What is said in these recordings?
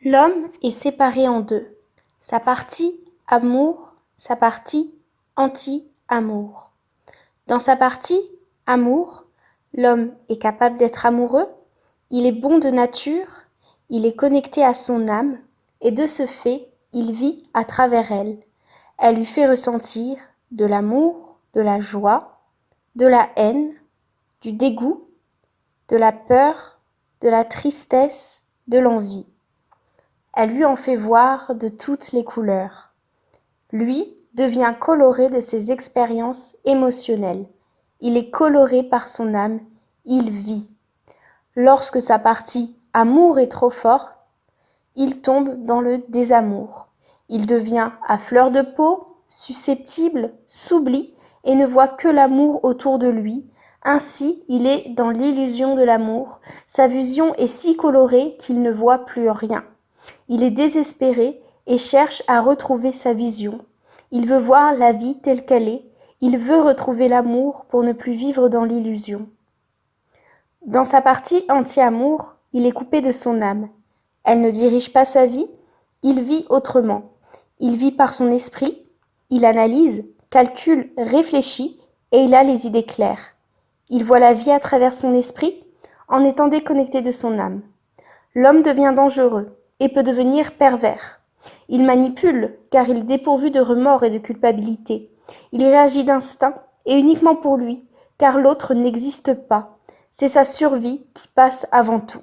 L'homme est séparé en deux, sa partie amour, sa partie anti-amour. Dans sa partie amour, l'homme est capable d'être amoureux, il est bon de nature, il est connecté à son âme, et de ce fait, il vit à travers elle. Elle lui fait ressentir de l'amour, de la joie, de la haine, du dégoût, de la peur, de la tristesse, de l'envie. Elle lui en fait voir de toutes les couleurs. Lui devient coloré de ses expériences émotionnelles. Il est coloré par son âme, il vit. Lorsque sa partie amour est trop forte, il tombe dans le désamour. Il devient à fleur de peau, susceptible, s'oublie et ne voit que l'amour autour de lui. Ainsi, il est dans l'illusion de l'amour. Sa vision est si colorée qu'il ne voit plus rien. Il est désespéré et cherche à retrouver sa vision. Il veut voir la vie telle qu'elle est. Il veut retrouver l'amour pour ne plus vivre dans l'illusion. Dans sa partie anti-amour, il est coupé de son âme. Elle ne dirige pas sa vie, il vit autrement. Il vit par son esprit, il analyse, calcule, réfléchit et il a les idées claires. Il voit la vie à travers son esprit en étant déconnecté de son âme. L'homme devient dangereux et peut devenir pervers. Il manipule car il est dépourvu de remords et de culpabilité. Il réagit d'instinct et uniquement pour lui car l'autre n'existe pas. C'est sa survie qui passe avant tout.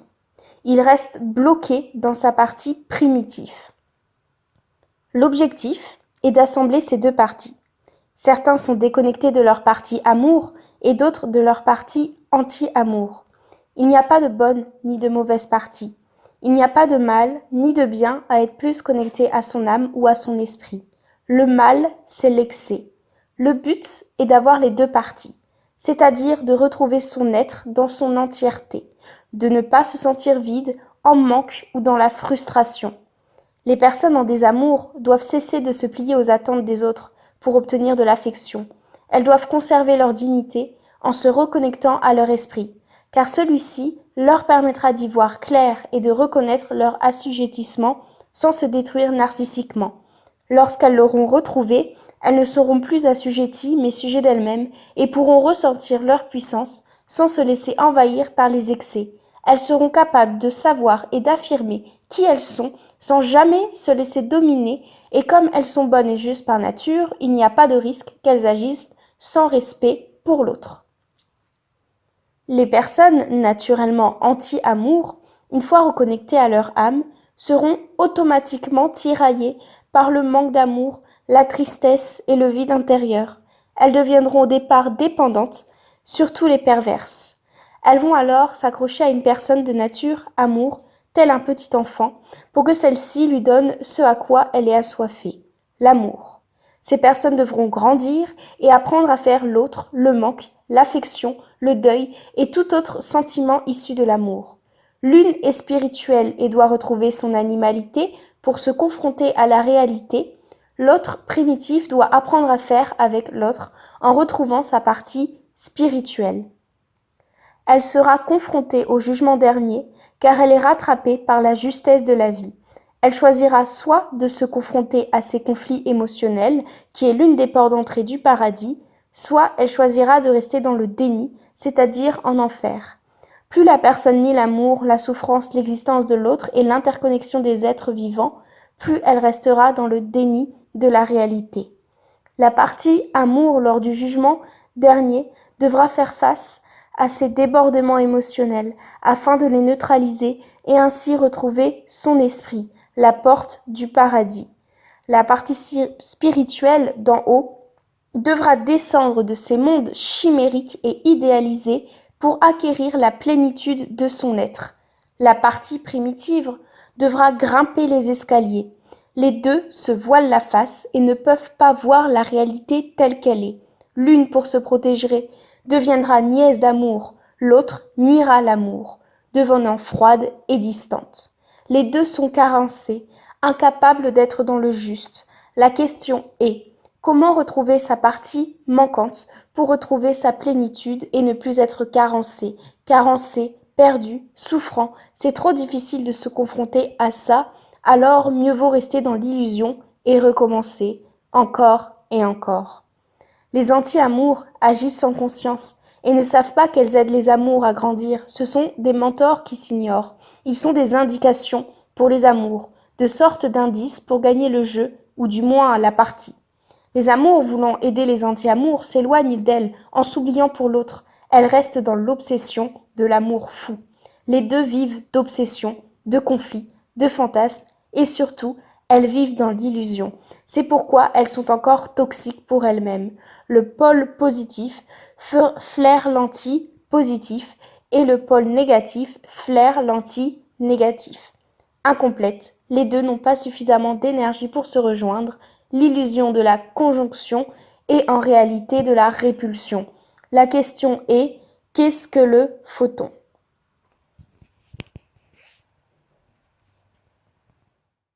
Il reste bloqué dans sa partie primitive. L'objectif est d'assembler ces deux parties. Certains sont déconnectés de leur partie amour et d'autres de leur partie anti-amour. Il n'y a pas de bonne ni de mauvaise partie. Il n'y a pas de mal ni de bien à être plus connecté à son âme ou à son esprit. Le mal, c'est l'excès. Le but est d'avoir les deux parties, c'est-à-dire de retrouver son être dans son entièreté, de ne pas se sentir vide, en manque ou dans la frustration. Les personnes en désamour doivent cesser de se plier aux attentes des autres pour obtenir de l'affection. Elles doivent conserver leur dignité en se reconnectant à leur esprit, car celui-ci leur permettra d'y voir clair et de reconnaître leur assujettissement sans se détruire narcissiquement. Lorsqu'elles l'auront retrouvé, elles ne seront plus assujetties mais sujets d'elles-mêmes et pourront ressentir leur puissance sans se laisser envahir par les excès. Elles seront capables de savoir et d'affirmer qui elles sont sans jamais se laisser dominer et comme elles sont bonnes et justes par nature, il n'y a pas de risque qu'elles agissent sans respect pour l'autre. Les personnes naturellement anti-amour, une fois reconnectées à leur âme, seront automatiquement tiraillées par le manque d'amour, la tristesse et le vide intérieur. Elles deviendront au départ dépendantes, surtout les perverses. Elles vont alors s'accrocher à une personne de nature amour, tel un petit enfant, pour que celle-ci lui donne ce à quoi elle est assoiffée, l'amour. Ces personnes devront grandir et apprendre à faire l'autre, le manque, l'affection, le deuil et tout autre sentiment issu de l'amour. L'une est spirituelle et doit retrouver son animalité pour se confronter à la réalité. L'autre, primitif, doit apprendre à faire avec l'autre en retrouvant sa partie spirituelle. Elle sera confrontée au jugement dernier car elle est rattrapée par la justesse de la vie. Elle choisira soit de se confronter à ses conflits émotionnels, qui est l'une des portes d'entrée du paradis, soit elle choisira de rester dans le déni, c'est-à-dire en enfer. Plus la personne nie l'amour, la souffrance, l'existence de l'autre et l'interconnexion des êtres vivants, plus elle restera dans le déni de la réalité. La partie amour lors du jugement dernier devra faire face à ces débordements émotionnels afin de les neutraliser et ainsi retrouver son esprit, la porte du paradis. La partie spirituelle d'en haut devra descendre de ces mondes chimériques et idéalisés pour acquérir la plénitude de son être. La partie primitive devra grimper les escaliers. Les deux se voilent la face et ne peuvent pas voir la réalité telle qu'elle est. L'une, pour se protéger, deviendra niaise d'amour, l'autre niera l'amour, devenant froide et distante. Les deux sont carencés, incapables d'être dans le juste. La question est: comment retrouver sa partie manquante pour retrouver sa plénitude et ne plus être carencé, perdu, souffrant? C'est trop difficile de se confronter à ça Alors mieux vaut rester dans l'illusion et recommencer, encore et encore. Les anti-amours agissent sans conscience et ne savent pas qu'elles aident les amours à grandir. Ce sont des mentors qui s'ignorent. Ils sont des indications pour les amours, de sortes d'indices pour gagner le jeu ou du moins la partie. Les amours voulant aider les anti-amours s'éloignent d'elles en s'oubliant pour l'autre. Elles restent dans l'obsession de l'amour fou. Les deux vivent d'obsession, de conflits, de fantasmes et surtout, elles vivent dans l'illusion. C'est pourquoi elles sont encore toxiques pour elles-mêmes. Le pôle positif flaire l'anti-positif et le pôle négatif flaire l'anti-négatif. Incomplètes, les deux n'ont pas suffisamment d'énergie pour se rejoindre. L'illusion de la conjonction est en réalité de la répulsion. La question est, qu'est-ce que le photon ?